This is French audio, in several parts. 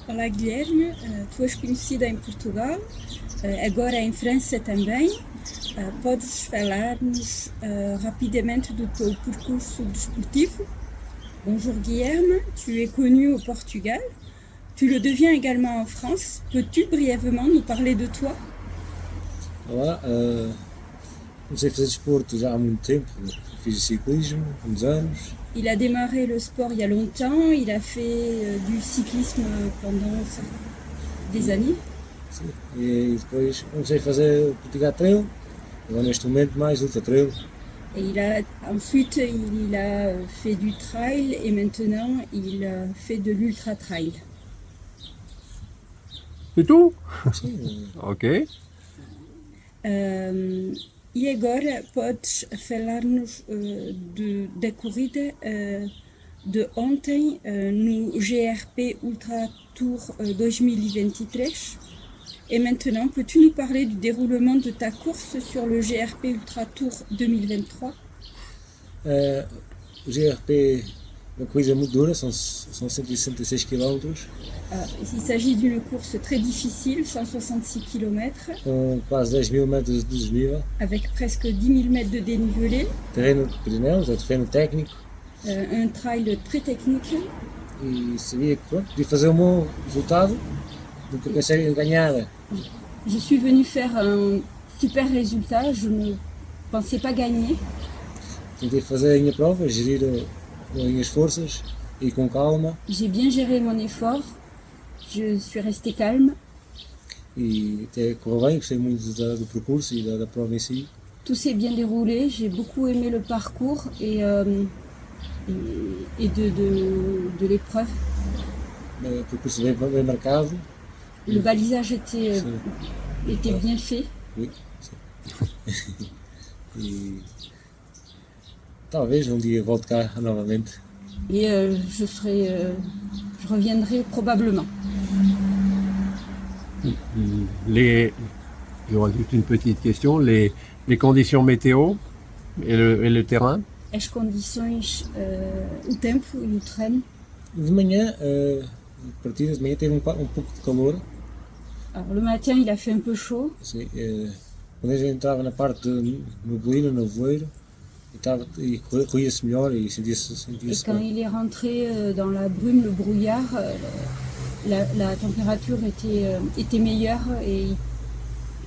Olá Guilherme, tu és conhecida em Portugal, agora em França também. Podes falar-nos rapidamente do teu percurso desportivo? Bonjour Guilherme, tu es connu au Portugal, tu le deviens également en France. Peux-tu brièvement nous parler de toi? Olá, comecei a fazer desporto já há muito tempo, fiz ciclismo há uns anos. Il a démarré le sport il y a longtemps, il a fait du cyclisme pendant des années. Sim, e depois comecei a fazer praticar trail, agora neste momento mais ultra trail. Et ensuite il a fait du trail et maintenant il fait de l'ultra trail. C'est tout? Sim, Ok. E agora podes falar-nos da corrida de ontem no GRP Ultra Tour 2023. Et maintenant, peux-tu nous parler du déroulement de ta course sur le GRP Ultra Tour 2023? o GRP é uma corrida muito dura, são 166 km, Il s'agit d'une course très difficile, 166 km, com quase 10 mil metros de desnível, avec presque 10 000 mètres de dénivelé, terreno de Pirineus, é terreno técnico, un trail très technique. e sabia que pronto, podia fazer um bom resultado, do que eu pensei em ganhar. Je suis venue faire un super résultat, je ne pensais pas gagner. Tentei fazer a minha prova, gerir as minhas forças e com calma, J'ai bien géré mon effort, je suis restée calme. e até correu bem, gostei muito do percurso e da prova em si. Tout s'est bien déroulé, j'ai beaucoup aimé le parcours et de l'épreuve. O percurso bem marcado. Le balisage était Sim. bien fait. Oui, sim. E talvez um dia volte cá novamente. Et je reviendrai probablement. Je rajoute une petite question. Les conditions météo et le terrain? As condições, o tempo e o treino. De manhã, a partida de manhã teve um pouco de calor. Alors le matin il a fait un peu chaud. Assim, quando a gente entrava na parte de neblina, nevoeiro, e corria-se melhor e sentia-se Et quand bem. il est rentré dans la brume, le brouillard, la température était meilleure et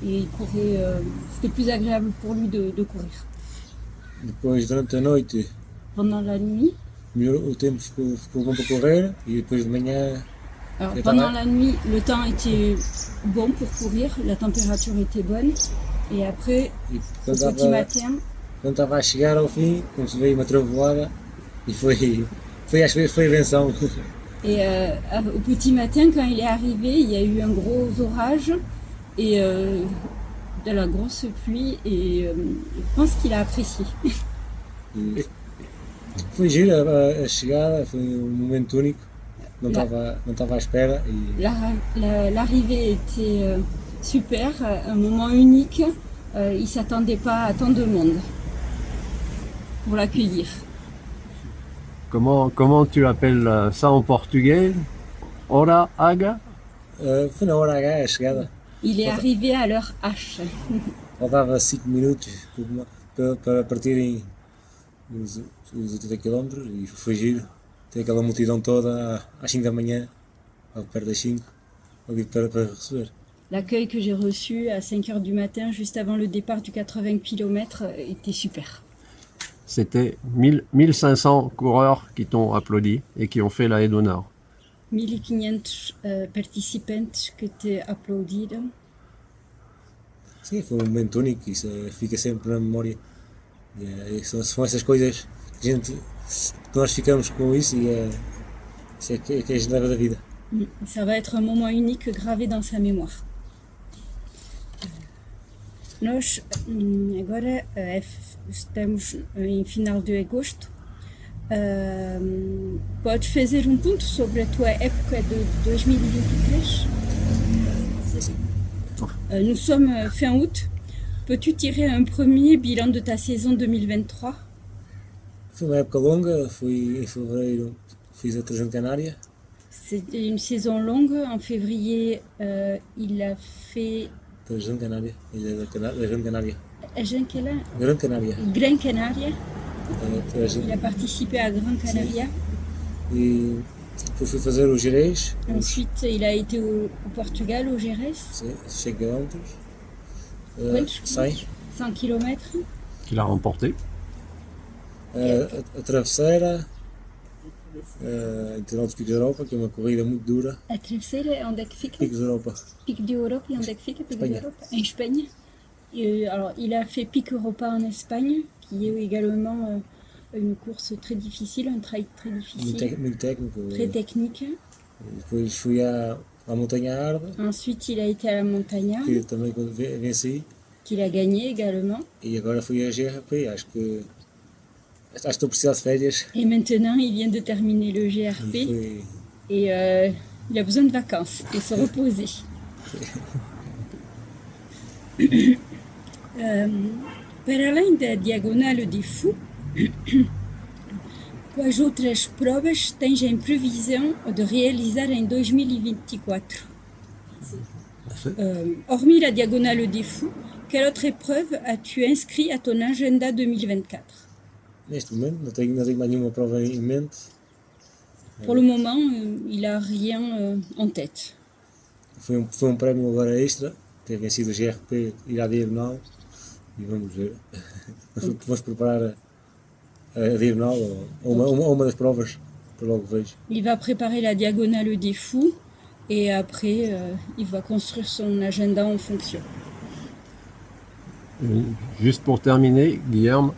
il courait. C'était plus agréable pour lui de courir. Depois, durante a noite, Pendant la nuit, o tempo ficou bom para correr, e depois de manhã. alors Et pendant t'en as- la nuit, le temps était bon pour courir, la température était bonne. Et après, E au petit matin, quando estava a chegar ao fim, como se veio uma trovoada, e acho que foi a invenção. et au petit matin, quand il est arrivé, il y a eu un gros orage et de la grosse pluie et je pense qu'il a apprécié. E foi giro a chegada, foi um momento único, não estava à espera. E L'arrivée était super, un moment unique. Il ne s'attendait pas à tant de monde pour l'accueillir. Comment tu appelles ça en portugais? Hora H? foi na hora H a chegada, Il est arrivé à l'heure H. faltava 5 minutos para partirem os 80 km, e foi giro. Tem aquela multidão toda às 5 da manhã, perto das 5, ali para receber. L'accueil que j'ai reçu à 5 h du matin, juste avant le départ du 80 km, était super. C'était 1500 coureurs qui t'ont applaudi et qui ont fait la haie d'honneur. 1500 participantes que te aplaudiram. Sim, foi um momento único, isso fica sempre na memória. São essas coisas que nós ficamos com isso, e isso é que a gente leva da vida. Ça va être un moment unique gravé dans sa mémoire. Nós agora estamos em final de agosto. Podes fazer ponto sobre a tua época de 2023? Nous sommes fin août. Peux-tu tirer un premier bilan de ta saison 2023? Foi uma época longa, fui em fevereiro, fiz a Transcanária, C'était une saison longue. En février, il a fait Da Grande Canária. Ilha da Grande Canária. Gran Grande Canária. Canaria. Il a participé à Gran Canaria. E depois fui fazer o Gerês, os Ensuite, il a été au Portugal, au Gerês, 100 km. Quantos? 100. 100 km. Qu'il a remporté. A Travesseira, Internacional dos Picos da Europa, que é uma corrida muito dura. A terceira, onde é que fica? Picos da Europa. Pic d'Europe, et onde é que fica? Pic Espanha. d'Europe. En Espagne. Alors, il a fait Pic Europa en Espagne, qui est également une course très difficile, un trail très difficile, Muito técnico. très technique. Depois fui à Montanha Arda, Ensuite, il a été à la Montaña, que também venci. qu'il a gagné également. E agora fui à GRP, acho que estou a precisar de férias. Et maintenant, il vient de terminer le GRP E fui, et il a besoin de vacances et se reposer. Para além da Diagonal des Fous, quais outras provas tens em previsão de realizar em 2024? Hormis la Diagonale des Fous, quelle autre épreuve as-tu inscrit à ton agenda 2024? neste momento não tenho mais nenhuma prova em mente. Pour le moment, il n'a rien en tête. Foi prémio agora extra, ter vencido o GRP, ir à Diagonal e vamos ver. Vamos preparar a Diagonal ou uma das provas, para logo vejo. Il va préparer la Diagonale des Fous et après, il va construire son agenda en fonction. Juste pour terminer, Guilherme,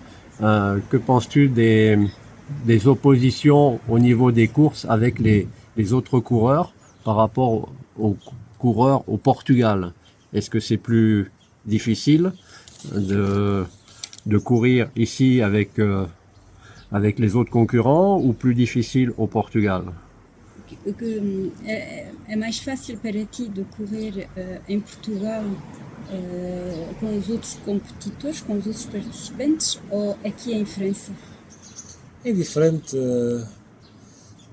que penses-tu des oppositions au niveau des courses avec les autres coureurs par rapport aux coureurs au Portugal? Est-ce que c'est plus difficile de courir ici avec les autres concurrents ou plus difficile au Portugal? É mais fácil para ti de correr em Portugal com os outros competidores, com os outros participantes, ou aqui em França? É diferente,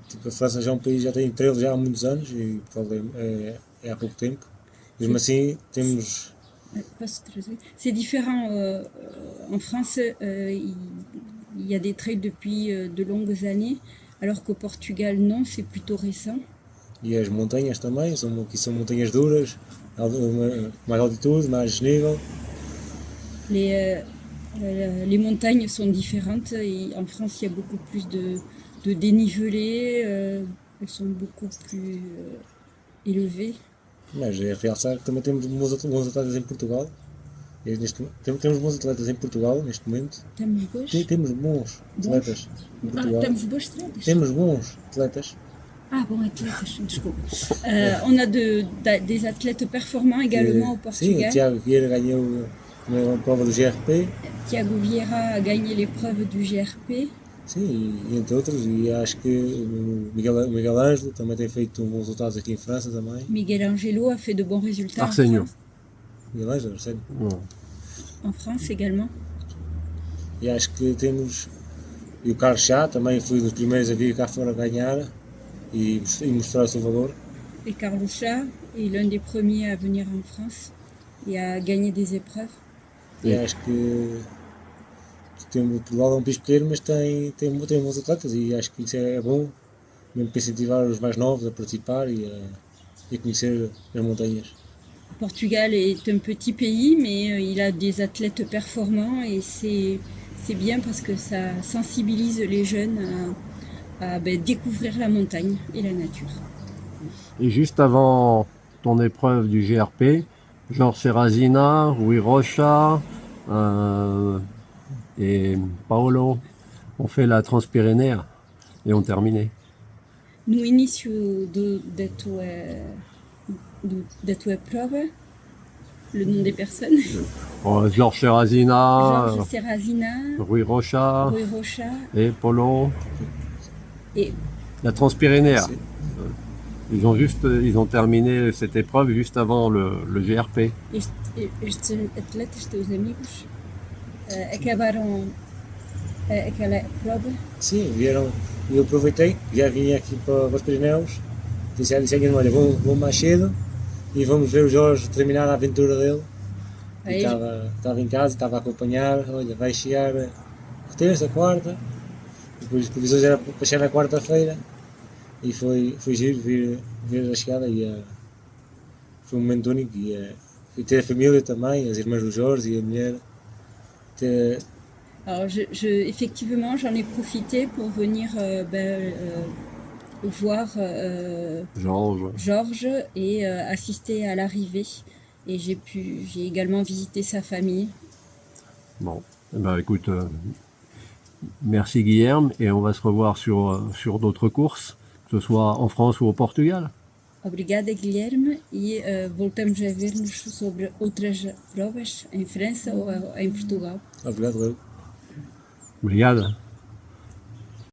tipo, a França já é um país, já tem trail já há muitos anos e Portugal é há pouco tempo. Mesmo assim, temos. C'est différent. En France, il y a des trails depuis de longues années, alors qu'au Portugal, non, c'est plutôt récent. E as montanhas também, aqui são montanhas duras, mais altitude, mais desnível. Les montagnes sont différentes et en France, il y a beaucoup plus de dénivelé, elles sont beaucoup plus élevées. Mas é realçar que também temos bons atletas em Portugal. Temos bons atletas em Portugal neste momento. Temos bons? Temos bons atletas em Portugal. Temos bons atletas? Temos bons atletas. Ah, bons atletas, desculpa. On a des athlètes performants également au Portugal. Sim, o Tiago Vieira ganhou uma prova do GRP. Tiago Vieira a gagné l'épreuve du GRP. Sim, e entre outros, e acho que o Miguel Ângelo também tem feito bons resultados aqui em França também. Miguel Angelo a fait de bons résultats. Arsenio. Miguel Ângelo, Arsenio. En France également. E acho que temos. E o Carlos Chá também foi dos primeiros a vir cá fora ganhar e mostrar o seu valor. Et Carlos Chat est l'un des premiers à venir en France et à gagner des épreuves. E acho que Portugal é um país pequeno, mas tem bons atletas e acho que isso é bom, mesmo para incentivar os mais novos a participar e a conhecer as montanhas. Portugal est un petit pays, mais il a des athlètes performants et c'est bien parce que ça sensibilise les jeunes à découvrir la montagne et la nature. Et juste avant ton épreuve du GRP, Jorge Serrazina, Rui Rocha et Paolo ont fait la Transpyrénéa et ont terminé. No início da tua prova, le nom des personnes? Jorge Serrazina, Jorge Serrazina, Rui Rocha Rui Rocha et Paolo. et La Transpyrénéa. Ils ont terminé cette épreuve juste avant le GRP. estes atletas, teus amigos, acabaram aquela prova. Sim, vieram e eu aproveitei, já vim aqui para os Pirineus disse à Guilherme, olha, vou mais cedo e vamos ver o Jorge terminar a aventura dele. E Aí- estava em casa, estava a acompanhar, olha, vai chegar terça, quarta, depois o previsões era para chegar na quarta-feira e foi giro ver a chegada e foi um momento único e ter a família também, as irmãs do Jorge e a mulher. Alors, effectivement, j'en ai profité pour venir voir Georges et assister à l'arrivée. Et j'ai également visité sa famille. Bon, eh ben, écoute, merci Guilherme, et on va se revoir sur d'autres courses, que ce soit en France ou au Portugal. Obrigada, Guilherme, e voltamos a ver-nos sobre outras provas em França ou em Portugal. Obrigado, eu. Obrigado.